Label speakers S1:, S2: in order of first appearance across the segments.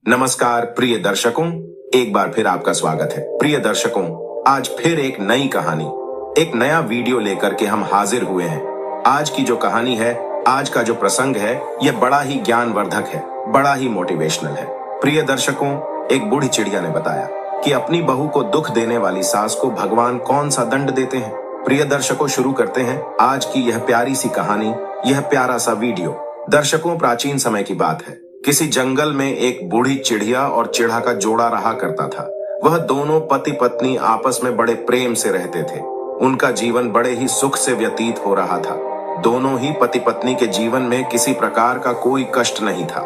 S1: नमस्कार प्रिय दर्शकों, एक बार फिर आपका स्वागत है। प्रिय दर्शकों, आज फिर एक नई कहानी, एक नया वीडियो लेकर के हम हाजिर हुए हैं। आज की जो कहानी है, आज का जो प्रसंग है, यह बड़ा ही ज्ञानवर्धक है, बड़ा ही मोटिवेशनल है। प्रिय दर्शकों, एक बूढ़ी चिड़िया ने बताया कि अपनी बहू को दुख देने वाली सास को भगवान कौन सा दंड देते हैं। प्रिय दर्शकों, शुरू करते हैं आज की यह प्यारी सी कहानी, यह प्यारा सा वीडियो। दर्शकों, प्राचीन समय की बात है। किसी जंगल में एक बूढ़ी चिड़िया और चिढ़ा का जोड़ा रहा करता था। वह दोनों पति पत्नी आपस में बड़े प्रेम से रहते थे। उनका जीवन बड़े ही सुख से व्यतीत हो रहा था। दोनों ही पति पत्नी के जीवन में किसी प्रकार का कोई कष्ट नहीं था,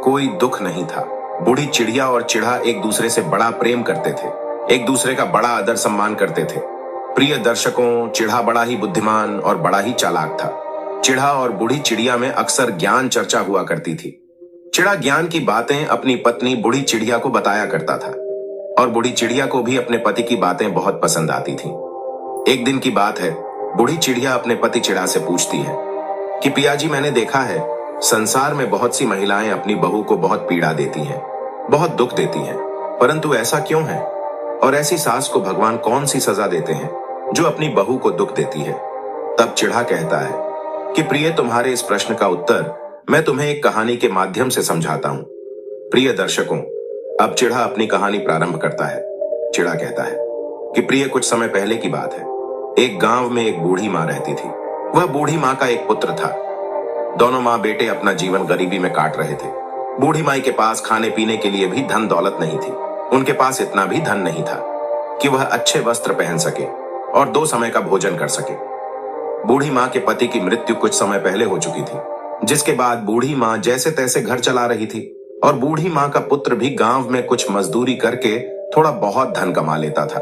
S1: कोई दुख नहीं था। बूढ़ी चिड़िया और चिढ़ा एक दूसरे से बड़ा प्रेम करते थे, एक दूसरे का बड़ा आदर सम्मान करते थे। प्रिय दर्शकों, चिढ़ा बड़ा ही बुद्धिमान और बड़ा ही चालाक था। चिढ़ा और बूढ़ी चिड़िया में अक्सर ज्ञान चर्चा हुआ करती थी। चिढ़ा ज्ञान की बातें अपनी पत्नी बूढ़ी चिड़िया को बताया करता था और बूढ़ी चिड़िया को भी अपने पति की बातें बहुत पसंद आती थीं। एक दिन की बात है, बूढ़ी चिड़िया अपने पति चिढ़ा से पूछती है कि पिया जी, मैंने देखा है संसार में बहुत सी महिलाएं अपनी बहू को बहुत पीड़ा देती हैं, बहुत दुख देती हैं, परंतु ऐसा क्यों है? और ऐसी सास को भगवान कौन सी सजा देते हैं जो अपनी बहू को दुख देती है? तब चिढ़ा कहता है कि प्रिय, तुम्हारे इस प्रश्न का उत्तर मैं तुम्हें एक कहानी के माध्यम से समझाता हूं। प्रिय दर्शकों, अब चिढ़ा अपनी कहानी प्रारंभ करता है। चिढ़ा कहता है कि प्रिय, कुछ समय पहले की बात है। एक गांव में एक बूढ़ी माँ रहती थी। वह बूढ़ी माँ का एक पुत्र था। दोनों माँ बेटे अपना जीवन गरीबी में काट रहे थे। बूढ़ी माई के पास खाने पीने के लिए भी धन दौलत नहीं थी। उनके पास इतना भी धन नहीं था कि वह अच्छे वस्त्र पहन सके और 2 समय का भोजन कर सके। बूढ़ी माँ के पति की मृत्यु कुछ समय पहले हो चुकी थी, जिसके बाद बूढ़ी माँ जैसे तैसे घर चला रही थी और बूढ़ी माँ का पुत्र भी गांव में कुछ मजदूरी करके थोड़ा बहुत धन कमा लेता था।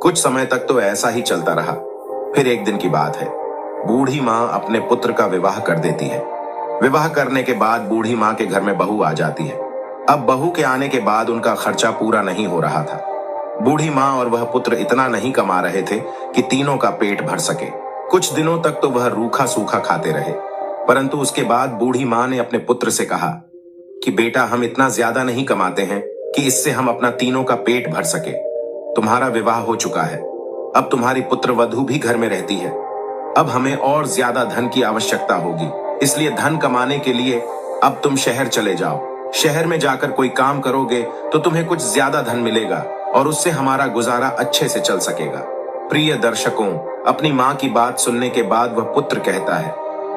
S1: कुछ समय तक तो ऐसा ही चलता रहा। फिर एक दिन की बात है, बूढ़ी माँ अपने पुत्र का विवाह कर देती है। विवाह करने के बाद बूढ़ी माँ के घर में बहू आ जाती है। अब बहू के आने के बाद उनका खर्चा पूरा नहीं हो रहा था। बूढ़ी माँ और वह पुत्र इतना नहीं कमा रहे थे कि तीनों का पेट भर सके। कुछ दिनों तक तो वह रूखा सूखा खाते रहे, परंतु उसके बाद बूढ़ी माँ ने अपने पुत्र से कहा कि बेटा, हम इतना ज्यादा नहीं कमाते हैं कि इससे हम अपना तीनों का पेट भर सके। तुम्हारा विवाह हो चुका है, अब तुम्हारी पुत्र वधू भी घर में रहती है। अब हमें और ज्यादा धन की आवश्यकता होगी, इसलिए धन कमाने के लिए अब तुम शहर चले जाओ। शहर में जाकर कोई काम करोगे तो तुम्हें कुछ ज्यादा धन मिलेगा और उससे हमारा गुजारा अच्छे से चल सकेगा। प्रिय दर्शकों, अपनी माँ की बात सुनने के बाद वह पुत्र कहता है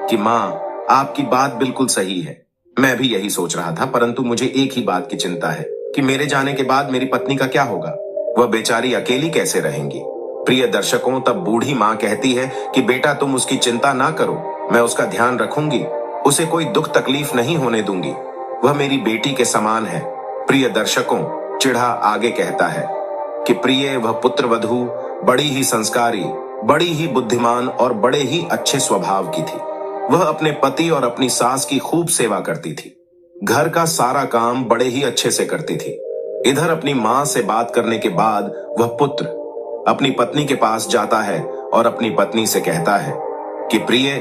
S1: कि माँ, आपकी बात बिल्कुल सही है। मैं भी यही सोच रहा था, परंतु मुझे एक ही बात की चिंता है कि मेरे जाने के बाद मेरी पत्नी का क्या होगा? वह बेचारी अकेली कैसे रहेंगी? प्रिय दर्शकों, तब बूढ़ी माँ कहती है कि बेटा, तुम उसकी चिंता ना करो, मैं उसका ध्यान रखूंगी, उसे कोई दुख तकलीफ नहीं होने दूंगी। वह मेरी बेटी के समान है। प्रिय दर्शकों, चिढ़ा आगे कहता है कि प्रिय, वह पुत्र वधू बड़ी ही संस्कारी, बड़ी ही बुद्धिमान और बड़े ही अच्छे स्वभाव की थी। वह अपने पति और अपनी सास की खूब सेवा करती थी। घर का सारा काम बड़े ही अच्छे से करती थी। इधर अपनी माँ से बात करने के बाद वह पुत्र अपनी पत्नी के पास जाता है और अपनी पत्नी से कहता है कि प्रिय,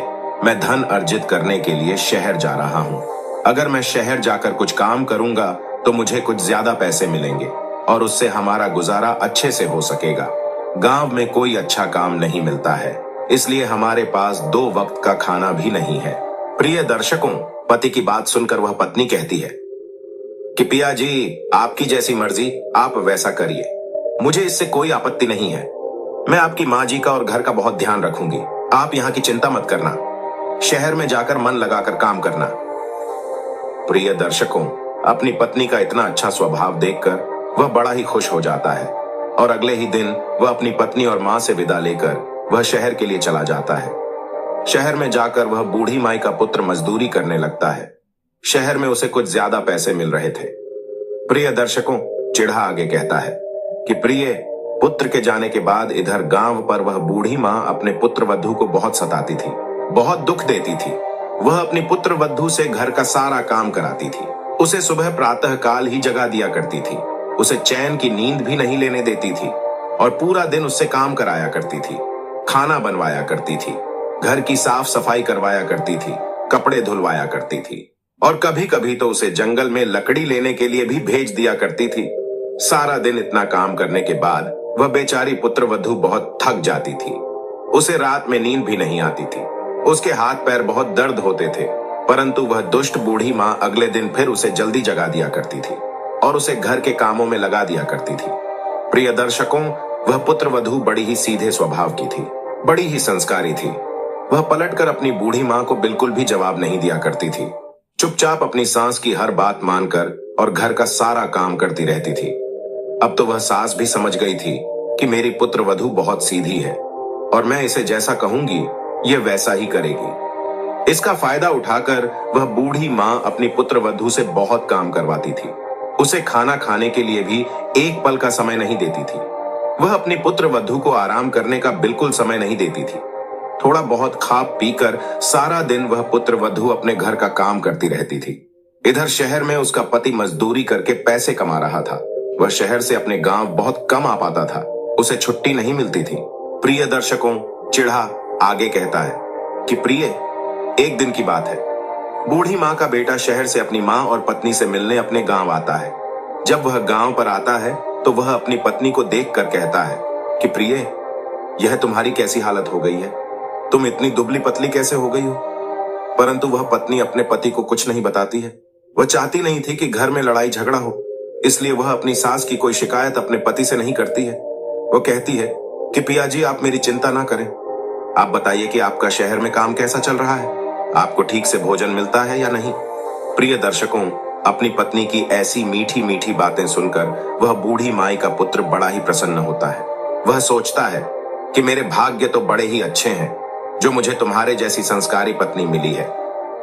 S1: मैं धन अर्जित करने के लिए शहर जा रहा हूँ। अगर मैं शहर जाकर कुछ काम करूंगा तो मुझे कुछ ज्यादा पैसे मिलेंगे और उससे हमारा गुजारा अच्छे से हो सकेगा। गांव में कोई अच्छा काम नहीं मिलता है, इसलिए हमारे पास 2 वक्त का खाना भी नहीं है। प्रिय दर्शकों, पति की बात सुनकर वह पत्नी कहती है कि पिया जी, आपकी जैसी मर्जी, आप वैसा करिए, मुझे इससे कोई आपत्ति नहीं है। मैं आपकी माँ जी का और घर का बहुत ध्यान रखूंगी। आप यहाँ की चिंता मत करना, शहर में जाकर मन लगाकर काम करना। प्रिय दर्शकों, अपनी पत्नी का इतना अच्छा स्वभाव देखकर वह बड़ा ही खुश हो जाता है और अगले ही दिन वह अपनी पत्नी और माँ से विदा लेकर वह शहर के लिए चला जाता है। शहर में जाकर वह बूढ़ी माई का पुत्र मजदूरी करने लगता है। शहर में उसे कुछ ज्यादा पैसे मिल रहे थे। प्रिय दर्शकों, चिढ़ा आगे कहता है कि प्रिय, पुत्र के जाने के बाद इधर गांव पर वह बूढ़ी माँ अपने पुत्र वधू को बहुत सताती थी, बहुत दुख देती थी। वह अपनी पुत्र वधू से घर का सारा काम कराती थी। उसे सुबह प्रातः काल ही जगा दिया करती थी। उसे चैन की नींद भी नहीं लेने देती थी और पूरा दिन उससे काम कराया करती थी, खाना बनवाया करती थी, घर की साफ सफाई करवाया करती थी, कपड़े धुलवाया करती थी और कभी कभी तो उसे जंगल में लकड़ी लेने के लिए भी भेज दिया करती थी। सारा दिन इतना काम करने के बाद वह बेचारी पुत्रवधू बहुत थक जाती थी। उसे रात में नींद भी नहीं आती थी। उसके हाथ पैर बहुत दर्द होते थे, परंतु वह दुष्ट बूढ़ी माँ अगले दिन फिर उसे जल्दी जगा दिया करती थी और उसे घर के कामों में लगा दिया करती थी। प्रिय दर्शकों, वह पुत्रवधू बड़ी ही सीधे स्वभाव की थी, बड़ी ही संस्कारी थी। वह पलटकर अपनी बूढ़ी माँ को बिल्कुल भी जवाब नहीं दिया करती थी। चुपचाप अपनी सास की हर बात मानकर और घर का सारा काम करती रहती थी। अब तो वह सास भी समझ गई थी कि मेरी पुत्रवधू बहुत सीधी है और मैं इसे जैसा कहूंगी यह वैसा ही करेगी। इसका फायदा उठाकर वह बूढ़ी माँ अपनी पुत्रवधू से बहुत काम करवाती थी। उसे खाना खाने के लिए भी एक पल का समय नहीं देती थी। वह अपनी पुत्रवधू को आराम करने का बिल्कुल समय नहीं देती थी। थोड़ा बहुत खा पीकर सारा दिन वह पुत्रवधू अपने घर का काम करती रहती थी। इधर शहर में उसका पति मजदूरी करके पैसे कमा रहा था। वह शहर से अपने गांव बहुत कम आ पाता था। उसे छुट्टी नहीं मिलती थी। प्रिय दर्शकों, चिढ़ा आगे कहता है कि प्रिय, एक दिन की बात है। बूढ़ी माँ का बेटा शहर से अपनी माँ और पत्नी से मिलने अपने गांव आता है। जब वह गांव पर आता है तो वह अपनी पत्नी को देखकर कहता है कि प्रिय, यह तुम्हारी कैसी हालत हो गई है? तुम इतनी दुबली पतली कैसे हो गई हो? परंतु वह पत्नी अपने पति को कुछ नहीं बताती है। वह चाहती नहीं थी कि घर में लड़ाई झगड़ा हो, इसलिए वह अपनी सास की कोई शिकायत अपने पति से नहीं करती है। वह कहती है कि पिया जी, आप मेरी चिंता ना करें। आप बताइए कि आपका शहर में काम कैसा चल रहा है? आपको ठीक से भोजन मिलता है या नहीं? प्रिय दर्शकों, अपनी पत्नी की ऐसी मीठी मीठी बातें सुनकर वह बूढ़ी माई का पुत्र बड़ा ही प्रसन्न होता है। वह सोचता है कि मेरे भाग्य तो बड़े ही अच्छे हैं जो मुझे तुम्हारे जैसी संस्कारी पत्नी मिली है।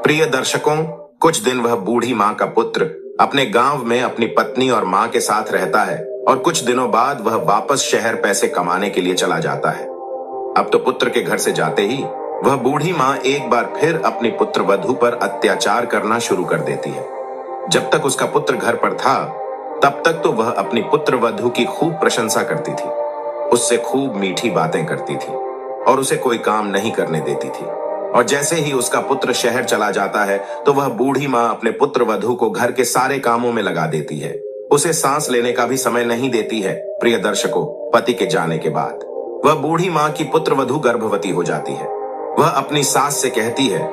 S1: प्रिय दर्शकों, कुछ दिन वह बूढ़ी माँ का पुत्र अपने गांव में अपनी पत्नी और माँ के साथ रहता है और कुछ दिनों बाद वह वापस शहर पैसे कमाने के लिए चला जाता है। अब तो पुत्र के घर से जाते ही वह बूढ़ी माँ एक बार फिर अपनी पुत्रवधू पर अत्याचार करना शुरू कर देती है। जब तक उसका पुत्र घर पर था तब तक तो वह अपनी पुत्रवधू की खूब प्रशंसा करती थी, उससे खूब मीठी बातें करती थी और उसे कोई काम नहीं करने देती थी। और जैसे ही उसका पुत्र शहर चला जाता है तो वह बूढ़ी माँ अपने पुत्रवधू को घर के सारे कामों में लगा देती है। उसे सांस लेने का भी समय नहीं देती है। प्रिय दर्शकों, पति के जाने के बाद वह बूढ़ी माँ की पुत्रवधू गर्भवती हो जाती है। वह अपनी सास से कहती है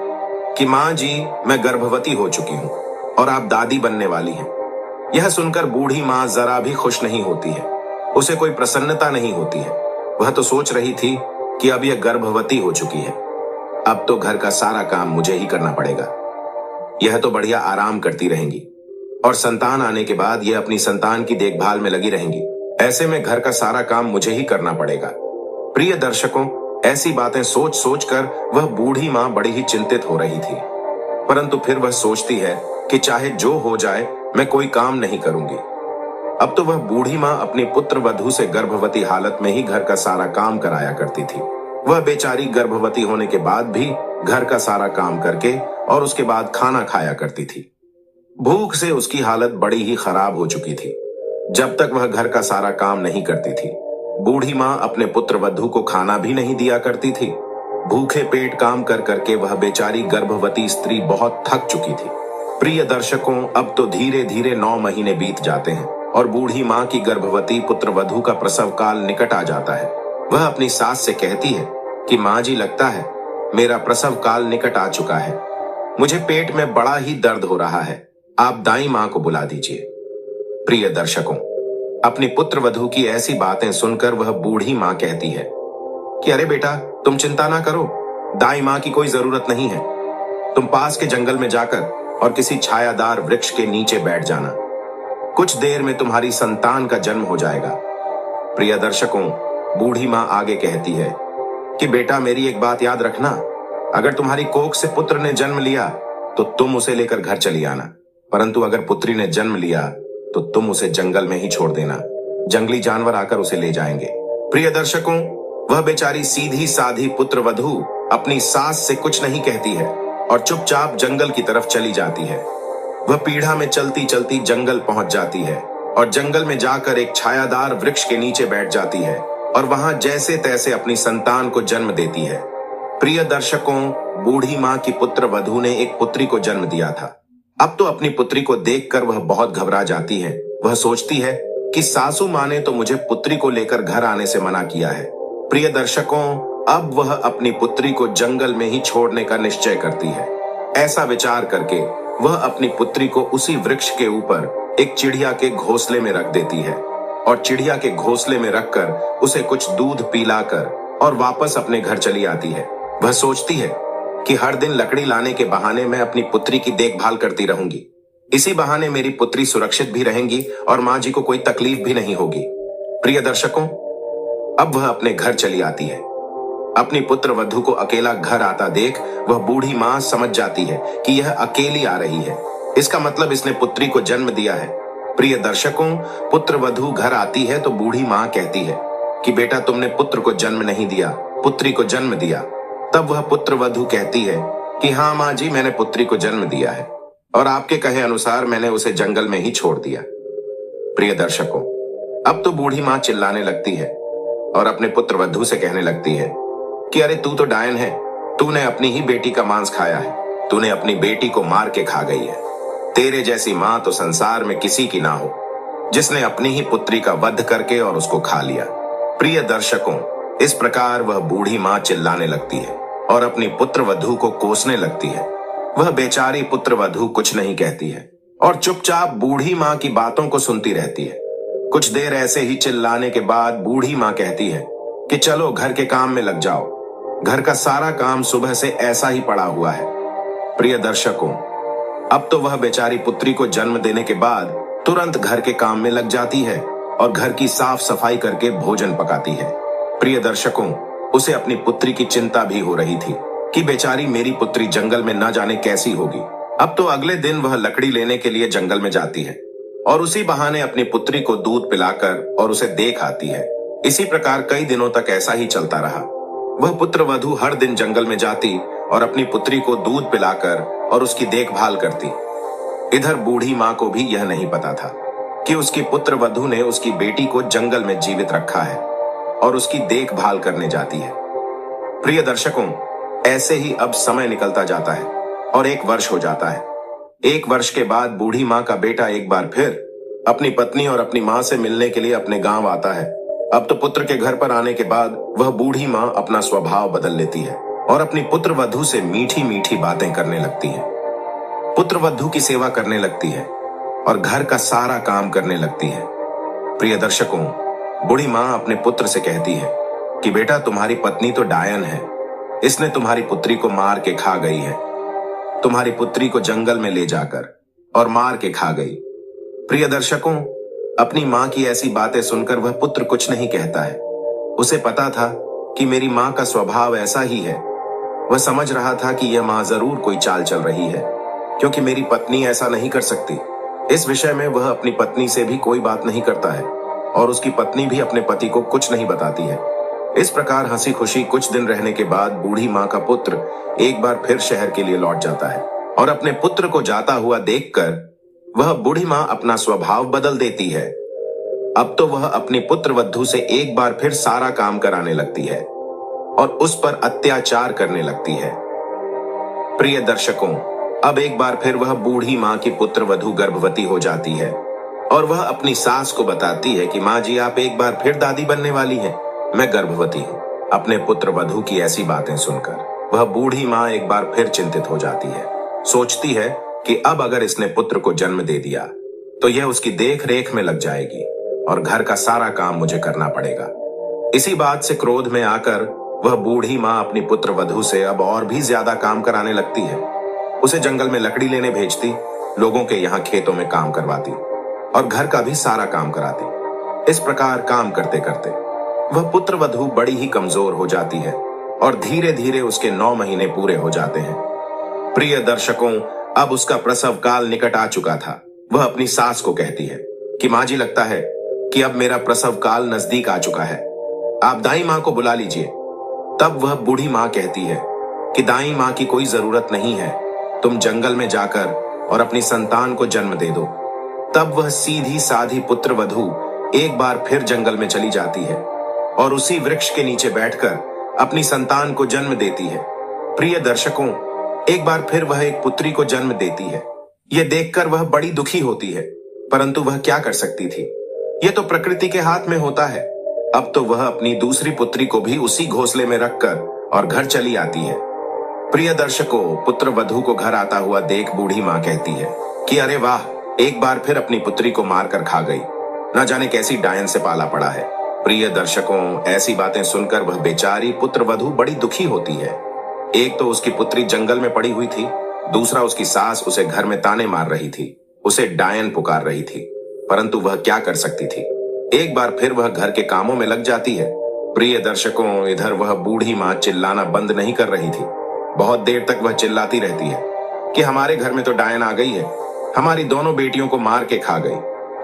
S1: कि माँ जी, मैं गर्भवती हो चुकी हूँ और आप दादी बनने वाली हैं। यह सुनकर बूढ़ी माँ जरा भी खुश नहीं होती है। उसे कोई प्रसन्नता नहीं होती है। वह तो सोच रही थी कि अब यह गर्भवती हो चुकी है, अब तो घर का सारा काम मुझे ही करना पड़ेगा। यह तो बढ़िया आराम करती रहेंगी और संतान आने के बाद यह अपनी संतान की देखभाल में लगी रहेंगी। ऐसे में घर का सारा काम मुझे ही करना पड़ेगा। प्रिय दर्शकों, ऐसी बातें सोच सोच कर वह बूढ़ी माँ बड़ी ही चिंतित हो रही थी, परंतु फिर वह सोचती है कि चाहे जो हो जाए मैं कोई काम नहीं करूंगी। अब तो वह बूढ़ी माँ अपनी पुत्रवधू से गर्भवती हालत में ही घर का सारा काम कराया करती थी। वह बेचारी गर्भवती होने के बाद भी घर का सारा काम करके और उसके बाद खाना खाया करती थी। भूख से उसकी हालत बड़ी ही खराब हो चुकी थी। जब तक वह घर का सारा काम नहीं करती थी, बूढ़ी माँ अपने पुत्रवधू को खाना भी नहीं दिया करती थी। भूखे पेट काम कर करके वह बेचारी गर्भवती स्त्री बहुत थक चुकी थी। प्रिय दर्शकों, अब तो धीरे धीरे 9 महीने बीत जाते हैं और बूढ़ी माँ की गर्भवती पुत्रवधू का प्रसव काल निकट आ जाता है। वह अपनी सास से कहती है कि माँ जी, लगता है मेरा प्रसव काल निकट आ चुका है। मुझे पेट में बड़ा ही दर्द हो रहा है, आप दाई माँ को बुला दीजिए। प्रिय दर्शकों, अपनी पुत्रवधू की ऐसी बातें सुनकर वह बूढ़ी माँ कहती है कि अरे बेटा, तुम चिंता ना करो, दाई माँ की कोई जरूरत नहीं है। तुम पास के जंगल में जाकर और किसी छायादार वृक्ष के नीचे बैठ जाना। कुछ देर में तुम्हारी संतान का जन्म हो जाएगा। प्रिय दर्शकों, बूढ़ी माँ आगे कहती है कि बेटा, मेरी एक बात याद रखना, अगर तुम्हारी कोख से पुत्र ने जन्म लिया तो तुम उसे लेकर घर चली आना, परंतु अगर पुत्री ने जन्म लिया तो तुम उसे जंगल में ही छोड़ देना। जंगली जानवर आकर उसे ले जाएंगे। प्रिय दर्शकों, वह बेचारी सीधी साधी पुत्रवधू अपनी सास से कुछ नहीं कहती है और चुपचाप जंगल की तरफ चली जाती है। वह पीढ़ा में चलती चलती जंगल पहुंच जाती है और जंगल में जाकर एक छायादार वृक्ष के नीचे बैठ जाती है और वहां जैसे तैसे अपनी संतान को जन्म देती है। प्रिय दर्शकों, बूढ़ी माँ की पुत्रवधू ने एक पुत्री को जन्म दिया था। अब तो अपनी पुत्री को देखकर वह बहुत घबरा जाती है। वह सोचती है कि सासू माँ ने तो मुझे पुत्री को लेकर घर आने से मना किया है। प्रिय दर्शकों, अब वह अपनी पुत्री को जंगल में ही छोड़ने का निश्चय करती है। ऐसा विचार करके वह अपनी पुत्री को उसी वृक्ष के ऊपर एक चिड़िया के घोंसले में रख देती है और चिड़िया के घोंसले में रखकर उसे कुछ दूध पिलाकर और वापस अपने घर चली आती है। वह सोचती है कि हर दिन लकड़ी लाने के बहाने मैं अपनी पुत्री की देखभाल करती रहूंगी। इसी बहाने मेरी पुत्री सुरक्षित भी रहेंगी और माँ जी को कोई तकलीफ भी नहीं होगी। प्रिय दर्शकों, अब वह अपने घर चली आती है। अपनी पुत्र वधू को अकेला घर आता देख वह बूढ़ी माँ समझ जाती है कि यह अकेली आ रही है। इसका मतलब इसने पुत्री को जन्म दिया है। प्रिय दर्शकों, पुत्र वधू घर आती है तो बूढ़ी माँ कहती है कि बेटा, तुमने पुत्र को जन्म नहीं दिया, पुत्री को जन्म दिया। तब वह पुत्र वधू कहती है कि हाँ माँ जी, मैंने पुत्री को जन्म दिया है और आपके कहे अनुसार मैंने उसे जंगल में ही छोड़ दिया। प्रिय दर्शकों, अब तो बूढ़ी माँ चिल्लाने लगती है और अपने पुत्र वधू से कहने लगती है कि अरे तू तो डायन है, तूने अपनी ही बेटी का मांस खाया है, तूने अपनी बेटी को मार के खा गई है। तेरे जैसी माँ तो संसार में किसी की ना हो, जिसने अपनी ही पुत्री का वध करके और उसको खा लिया। प्रिय दर्शकों, इस प्रकार वह बूढ़ी माँ चिल्लाने लगती है और अपनी पुत्र वधू को कोसने लगती है। वह बेचारी पुत्र वधू कुछ नहीं कहती है और चुपचाप बूढ़ी माँ की बातों को सुनती रहती है। कुछ देर ऐसे ही चिल्लाने के बाद बूढ़ी माँ कहती है कि चलो घर के काम में लग जाओ, घर का सारा काम सुबह से ऐसा ही पड़ा हुआ है। प्रिय दर्शकों, अब तो वह बेचारी पुत्री को जन्म देने के बाद तुरंत घर के काम में लग जाती है और घर की साफ सफाई करके भोजन पकाती है। प्रिय दर्शकों, उसे अपनी पुत्री की चिंता भी हो रही थी कि बेचारी मेरी पुत्री जंगल में न जाने कैसी होगी। अब तो अगले दिन वह लकड़ी लेने के लिए जंगल में जाती है और उसी बहाने अपनी पुत्री को दूध पिलाकर और उसे देख आती है। इसी प्रकार कई दिनों तक ऐसा ही चलता रहा। वह पुत्र वधू हर दिन जंगल में जाती और अपनी पुत्री को दूध पिलाकर और उसकी देखभाल करती। इधर बूढ़ी माँ को भी यह नहीं पता था कि उसकी पुत्र वधू ने उसकी बेटी को जंगल में जीवित रखा है और उसकी देखभाल करने जाती है। प्रिय दर्शकों, ऐसे ही अब समय निकलता जाता है और 1 वर्ष हो जाता है। 1 वर्ष के बाद बूढ़ी माँ का बेटा एक बार फिर अपनी पत्नी और अपनी माँ से मिलने के लिए अपने गांव आता है। अब तो पुत्र के घर पर आने के बाद वह बूढ़ी माँ अपना स्वभाव बदल लेती है और अपनी पुत्र वधू से मीठी मीठी बातें करने लगती है। पुत्र वधू की सेवा करने लगती है और घर का सारा काम करने लगती है। प्रिय दर्शकों, बूढ़ी माँ अपने पुत्र से कहती है कि बेटा, तुम्हारी पत्नी तो डायन है, इसने तुम्हारी पुत्री को मार के खा गई है। तुम्हारी पुत्री को जंगल में ले जाकर और मार के खा गई। प्रिय दर्शकों, अपनी माँ की ऐसी बातें सुनकर वह पुत्र कुछ नहीं कहता है। उसे पता था कि मेरी माँ का स्वभाव ऐसा ही है। वह समझ रहा था कि यह माँ जरूर कोई चाल चल रही है, क्योंकि मेरी पत्नी ऐसा नहीं कर सकती। इस विषय में वह अपनी पत्नी से भी कोई बात नहीं करता है और उसकी पत्नी भी अपने पति को कुछ नहीं बताती है। इस प्रकार हंसी खुशी कुछ दिन रहने के बाद बूढ़ी माँ का पुत्र एक बार फिर शहर के लिए लौट जाता है और अपने पुत्र को जाता हुआ देखकर वह बूढ़ी माँ अपना स्वभाव बदल देती है। अब तो वह अपनी पुत्र वधू से एक बार फिर सारा काम कराने लगती है और उस पर अत्याचार करने लगती है। प्रिय दर्शकों, अब एक बार फिर वह बूढ़ी माँ की पुत्र वधू गर्भवती हो जाती है और वह अपनी सास को बताती है कि माँ जी, आप एक बार फिर दादी बनने वाली हैं, मैं गर्भवती हूँ। अपने पुत्र वधू की ऐसी बातें सुनकर वह बूढ़ी माँ एक बार फिर चिंतित हो जाती है। सोचती है कि अब अगर इसने पुत्र को जन्म दे दिया तो यह उसकी देख रेख में लग जाएगी और घर का सारा काम मुझे करना पड़ेगा। इसी बात से क्रोध में आकर वह बूढ़ी माँ अपनी पुत्र वधू से अब और भी ज्यादा काम कराने लगती है। उसे जंगल में लकड़ी लेने भेजती, लोगों के यहाँ खेतों में काम करवाती और घर का भी सारा काम कराती। इस प्रकार काम करते करते वह पुत्र वधू बड़ी ही कमजोर हो जाती है और धीरे धीरे उसके 9 महीने पूरे हो जाते हैं। प्रिय दर्शकों, अब उसका प्रसव काल निकट आ चुका था। वह अपनी सास को कहती है कि माँ जी, लगता है कि अब मेरा प्रसव काल नजदीक आ चुका है, आप दाई माँ को बुला लीजिए। तब वह बूढ़ी माँ कहती है कि दाई माँ की कोई जरूरत नहीं है, तुम जंगल में जाकर और अपनी संतान को जन्म दे दो। तब वह सीधी साधी पुत्र वधू एक बार फिर जंगल में चली जाती है और उसी वृक्ष के नीचे बैठकर अपनी संतान को जन्म देती है। प्रिय दर्शकों, एक बार फिर वह एक पुत्री को जन्म देती है। ये देखकर वह बड़ी दुखी होती है, परंतु वह क्या कर सकती थी। यह तो प्रकृति के हाथ में होता है। अब तो वह अपनी दूसरी पुत्री को भी उसी घोंसले में रखकर और घर चली आती है। प्रिय दर्शकों, पुत्र वधू को घर आता हुआ देख बूढ़ी माँ कहती है कि अरे वाह, एक बार फिर अपनी पुत्री को मारकर खा गई। न जाने कैसी डायन से पाला पड़ा है। प्रिय दर्शकों, ऐसी बातें सुनकर वह बेचारी पुत्र वधू बड़ी दुखी होती है। एक तो उसकी पुत्री जंगल में पड़ी हुई थी, दूसरा उसकी सास उसे घर में ताने मार रही थी, उसे डायन पुकार रही थी, परंतु वह क्या कर सकती थी। एक बार फिर वह घर के कामों में लग जाती है। प्रिय दर्शकों, इधर वह बूढ़ी माँ चिल्लाना बंद नहीं कर रही थी। बहुत देर तक वह चिल्लाती रहती है कि हमारे घर में तो डायन आ गई है, हमारी दोनों बेटियों को मार के खा गई,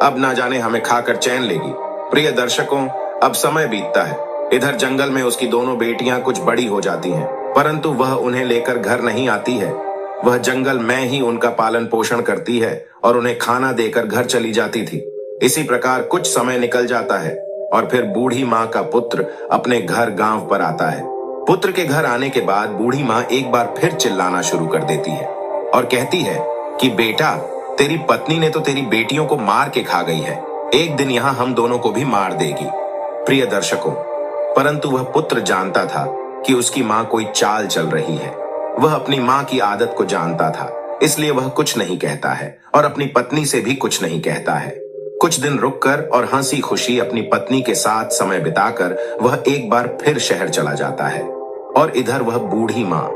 S1: अब ना जाने हमें खाकर चैन लेगी। प्रिय दर्शकों, अब समय बीतता है। इधर जंगल में उसकी दोनों बेटियां कुछ बड़ी हो जाती हैं, परंतु वह उन्हें लेकर घर नहीं आती है। वह जंगल में ही उनका पालन पोषण करती है और उन्हें खाना देकर घर चली जाती थी। इसी प्रकार कुछ समय निकल जाता है और फिर बूढ़ी माँ का पुत्र अपने घर गांव पर आता है। पुत्र के घर आने के बाद बूढ़ी माँ एक बार फिर चिल्लाना शुरू कर देती है और कहती है कि बेटा, तेरी पत्नी ने तो तेरी बेटियों को मार के खा गई है, एक दिन यहाँ हम दोनों को भी मार देगी। प्रिय दर्शकों, परंतु वह पुत्र जानता था कि उसकी माँ कोई चाल चल रही है। वह अपनी माँ की आदत को जानता था, इसलिए वह कुछ नहीं कहता है और अपनी पत्नी से भी कुछ नहीं कहता है। कुछ दिन रुककर और हंसी खुशी अपनी पत्नी के साथ समय बिताकर वह एक बार फिर शहर चला जाता है। और इधर वह बूढ़ी माँ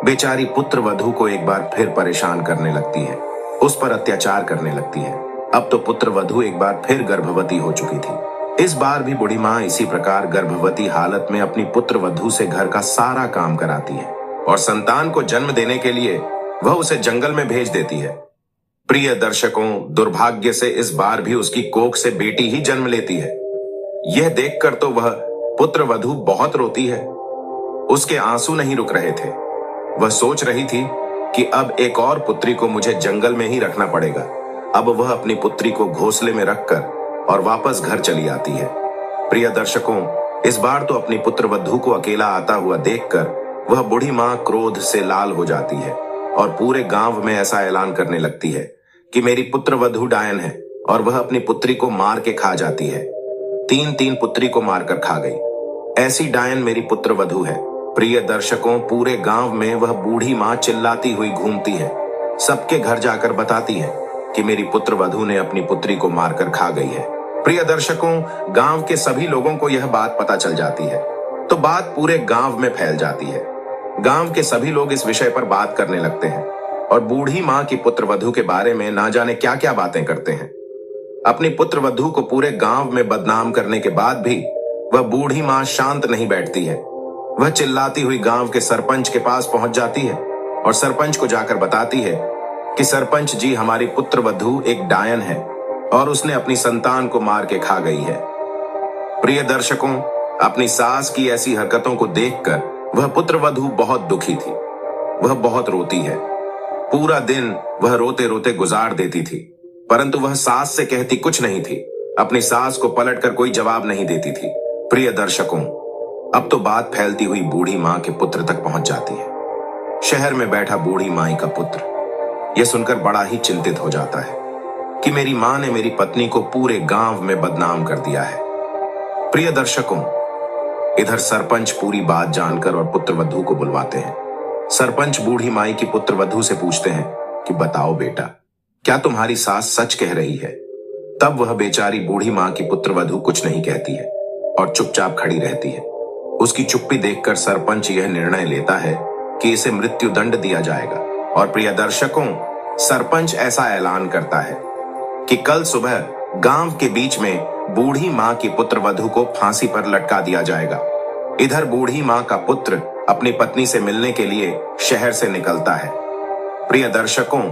S1: बेचारी पुत्र वधू को एक बार फिर परेशान करने लगती है, उस पर अत्याचार करने लगती है। अब तो पुत्र वधू एक बार फिर गर्भवती हो चुकी थी। इस बार भी बूढ़ी माँ इसी प्रकार गर्भवती हालत में अपनी पुत्र वधू से घर का सारा काम कराती है और संतान को जन्म देने के लिए वह उसे जंगल में भेज देती है। प्रिय दर्शकों, दुर्भाग्य से इस बार भी उसकी कोख से बेटी ही जन्म लेती है। यह देखकर तो वह पुत्र वधू बहुत रोती है। उसके आंसू नहीं रुक रहे थे। वह सोच रही थी कि अब एक और पुत्री को मुझे जंगल में ही रखना पड़ेगा। अब वह अपनी पुत्री को घोंसले में रखकर और वापस घर चली आती है। प्रिय दर्शकों, इस बार तो अपनी पुत्र वधू को अकेला आता हुआ देखकर वह बूढ़ी माँ क्रोध से लाल हो जाती है और पूरे गांव में ऐसा ऐलान करने लगती है कि मेरी पुत्र वधू डायन है और वह अपनी पुत्री को मार के खा जाती है। 3 पुत्री को मारकर खा गई। ऐसी डायन मेरी पुत्र वधू है। प्रिय दर्शकों, पूरे गांव में वह बूढ़ी माँ चिल्लाती हुई घूमती है, सबके घर जाकर बताती है कि मेरी पुत्र वधू ने अपनी पुत्री को मारकर खा गई है। प्रिय दर्शकों, गांव के सभी लोगों को यह बात पता चल जाती है तो बात पूरे गांव में फैल जाती है। गांव के सभी लोग इस विषय पर बात करने लगते हैं और बूढ़ी माँ की पुत्र वधू के बारे में ना जाने क्या क्या बातें करते हैं। अपनी पुत्र वधू को पूरे गांव में बदनाम करने के बाद भी वह बूढ़ी माँ शांत नहीं बैठती है। वह चिल्लाती हुई गांव के सरपंच के पास पहुंच जाती है और सरपंच को जाकर बताती है कि सरपंच जी, हमारी पुत्र वधू एक डायन है और उसने अपनी संतान को मार के खा गई है। प्रिय दर्शकों, अपनी सास की ऐसी हरकतों को देखकर वह पुत्र वधू बहुत दुखी थी। वह बहुत रोती है। पूरा दिन वह रोते रोते गुजार देती थी, परंतु वह सास से कहती कुछ नहीं थी। अपनी सास को पलटकर कोई जवाब नहीं देती थी। प्रिय दर्शकों, अब तो बात फैलती हुई बूढ़ी माँ के पुत्र तक पहुंच जाती है। शहर में बैठा बूढ़ी माई का पुत्र यह सुनकर बड़ा ही चिंतित हो जाता है कि मेरी माँ ने मेरी पत्नी को पूरे गांव में बदनाम कर दिया है। प्रिय दर्शकों, इधर सरपंच पूरी बात जानकर और पुत्र वधू को बुलवाते हैं। सरपंच बूढ़ी माई की पुत्र वधू से पूछते हैं कि बताओ बेटा, क्या तुम्हारी सास सच कह रही है? तब वह बेचारी बूढ़ी माँ की पुत्र वधू कुछ नहीं कहती है और चुपचाप खड़ी रहती है। उसकी चुप्पी देखकर सरपंच यह निर्णय लेता है कि इसे मृत्यु दंड दिया जाएगा। और प्रिय दर्शकों, सरपंच ऐसा ऐलान करता है कि कल सुबह गांव के बीच में बूढ़ी माँ की पुत्र वधू को फांसी पर लटका दिया जाएगा। इधर बूढ़ी माँ का पुत्र अपनी पत्नी से मिलने के लिए शहर से निकलता है। प्रिय दर्शकों,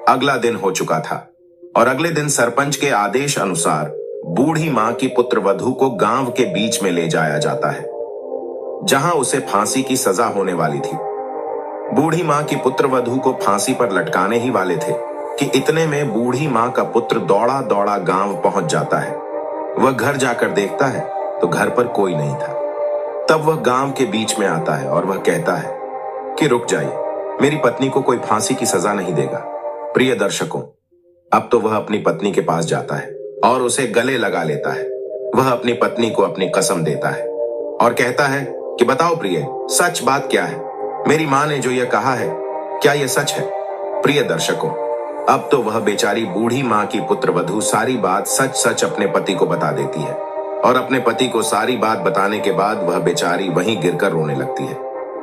S1: अगला दिन हो चुका था और अगले दिन सरपंच के आदेश अनुसार बूढ़ी माँ की पुत्र वधू को गांव के बीच में ले जाया जाता है, जहां उसे फांसी की सजा होने वाली थी। बूढ़ी माँ की पुत्र वधू को फांसी पर लटकाने ही वाले थे कि इतने में बूढ़ी माँ का पुत्र दौड़ा दौड़ा गांव पहुंच जाता है। वह घर जाकर देखता है तो घर पर कोई नहीं था। तब वह गांव के बीच में आता है और वह कहता है कि रुक जाइए, मेरी पत्नी को कोई फांसी की सजा नहीं देगा। प्रिय दर्शकों, अब तो वह अपनी पत्नी के पास जाता है और उसे गले लगा लेता है। वह अपनी पत्नी को अपनी कसम देता है और कहता है कि बताओ प्रिय, सच बात क्या है? मेरी माँ ने जो यह कहा है, क्या यह सच है? प्रिय दर्शकों, अब तो वह बेचारी बूढ़ी माँ की पुत्रवधू सारी बात सच सच अपने पति को बता देती है और अपने पति को सारी बात बताने के बाद वह बेचारी वहीं गिरकर रोने लगती है।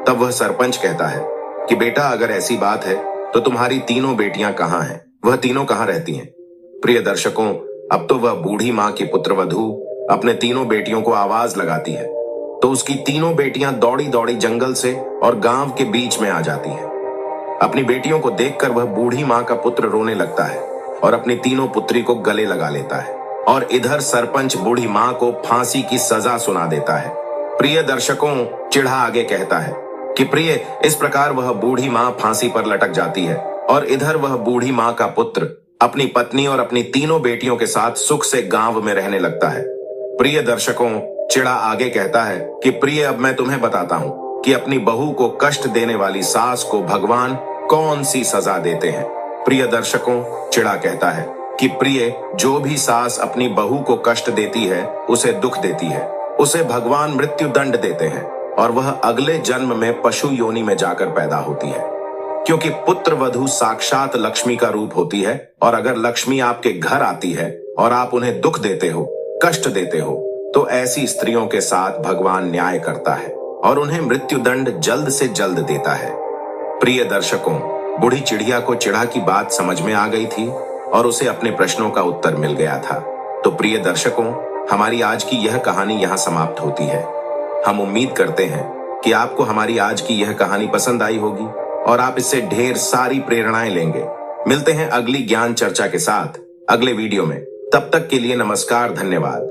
S1: तब वह सरपंच कहता है कि बेटा, अगर ऐसी बात है तो तुम्हारी तीनों बेटियां कहाँ हैं? वह तीनों कहाँ रहती हैं? प्रिय दर्शकों, अब तो वह बूढ़ी माँ की पुत्रवधू अपने तीनों बेटियों को आवाज लगाती है तो उसकी तीनों बेटियां दौड़ी दौड़ी जंगल से और गांव के बीच में आ जाती हैं। अपनी बेटियों को देखकर वह बूढ़ी माँ का पुत्र रोने लगता है और अपनी तीनों पुत्री को गले लगा लेता है और इधर सरपंच बूढ़ी माँ को फांसी की सजा सुना देता है। प्रिय दर्शकों, चिढ़ा आगे कहता है कि प्रिय, इस प्रकार वह बूढ़ी माँ फांसी पर लटक जाती है और इधर वह बूढ़ी माँ का पुत्र अपनी पत्नी और अपनी तीनों बेटियों के साथ सुख से गांव में रहने लगता है। प्रिय दर्शकों, चिड़ा आगे कहता है कि प्रिय, अब मैं तुम्हें बताता हूँ कि अपनी बहू को कष्ट देने वाली सास को भगवान कौन सी सजा देते हैं। प्रिय दर्शकों, चिड़ा कहता है कि प्रिय, जो भी सास अपनी बहू को कष्ट देती है उसे दुख देती है, उसे भगवान मृत्यु दंड देते हैं और वह अगले जन्म में पशु योनि में जाकर पैदा होती है, क्योंकि पुत्र वधू साक्षात लक्ष्मी का रूप होती है और अगर लक्ष्मी आपके घर आती है और आप उन्हें दुख देते हो, कष्ट देते हो, तो ऐसी स्त्रियों के साथ भगवान न्याय करता है और उन्हें मृत्यु दंड जल्द से जल्द देता है। प्रिय दर्शकों, बूढ़ी चिड़िया को चिड़ा की बात समझ में आ गई थी और उसे अपने प्रश्नों का उत्तर मिल गया था। तो प्रिय दर्शकों, हमारी आज की यह कहानी यहाँ समाप्त होती है। हम उम्मीद करते हैं कि आपको हमारी आज की यह कहानी पसंद आई होगी और आप इससे ढेर सारी प्रेरणाएं लेंगे। मिलते हैं अगली ज्ञान चर्चा के साथ अगले वीडियो में। तब तक के लिए नमस्कार, धन्यवाद।